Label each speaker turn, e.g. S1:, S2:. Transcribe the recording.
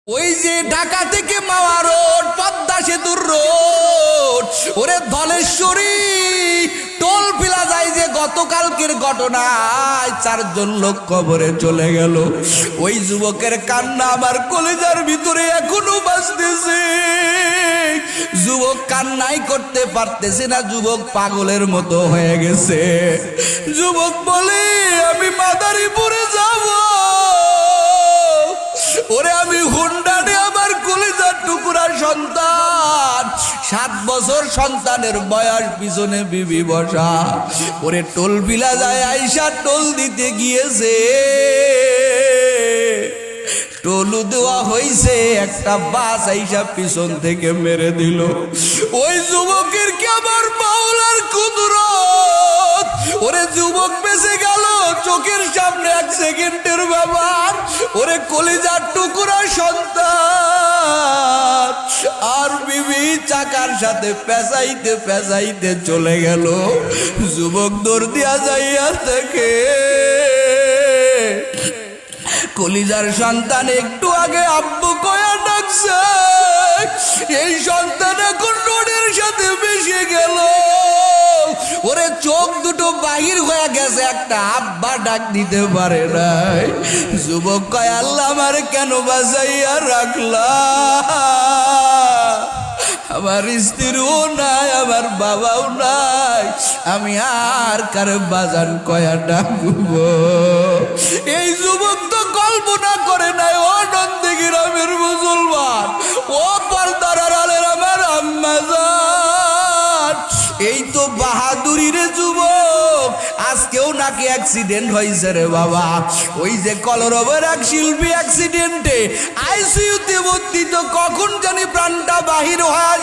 S1: ওই যে ঢাকা থেকে মাওয়া রোড, পদ্মা সেতুর রোড, ওরে ধলেশ্বরী টোল ফিলা যায় যে গতকালকের ঘটনায় 4 জন লোক কবরে চলে গেল। ওই যুবকের কান্না আমার কলিজার ভিতরে এখনো বাজতেছে। যুবক কান্নাই করতে পারতেছে না, যুবক পাগলের মতো হয়ে গেছে। যুবক বলে আমি মাদারীপুরে যাব, ওরে আমি হুন্ডানে আমার কলিজার টুকরা সন্তান, 7 বছর সন্তানের বয়স, পিছনে বিবি বসা, ওরে টোল বিলা যায় আইসা টোল দিতে গিয়েছে, টোলু দেওয়া হয়েছে, একটা বাস আইসা পিছন থেকে মেরে দিল। ওই যুবকের কি আমার মাওলার কুদরত, ওরে যুবক বেঁচে গেল চোখের সামনে 1 সেকেন্ডের ব্যাপার, ওরে কলিজার টুকরা সন্তান আর বিবি চাকার সাথে পেঁচাইতে পেঁচাইতে চলে গেল। যুবক দৌড় দিয়া যাইয়া থেকে কলিজার সন্তান একটু আগে আব্বু কয়া ডাকছে, এই সন্তান এখন রোডের সাথে মিশে গেল, ওরে চোখ দুটো বাহির হয়ে গেছে, একটা আব্বা ডাক দিতে পারে নাই। যুবক কয় আল্লাহ আমারে কেন বাঁচাইয়া রাখলা, আমার স্ত্রীও নাই, আমার বাবাও নাই, আমি আর কার বাজান কয়া ডাকবো। এই যুবক তো কল্পনা করে নাই, ও নন্দীগ্রামের মুসলমান, ও পর্দার আড়ালের আমার আম্মা জান, এই তো বাহাদুরি রে যুবক, আজকেও নাকি অ্যাক্সিডেন্ট হয়েছে রে বাবা। ওই যে কলরবের এক শিল্পী অ্যাক্সিডেন্টে আইসিইউতে ভর্তি, তো কখন জানি প্রাণটা বাহির হয়ে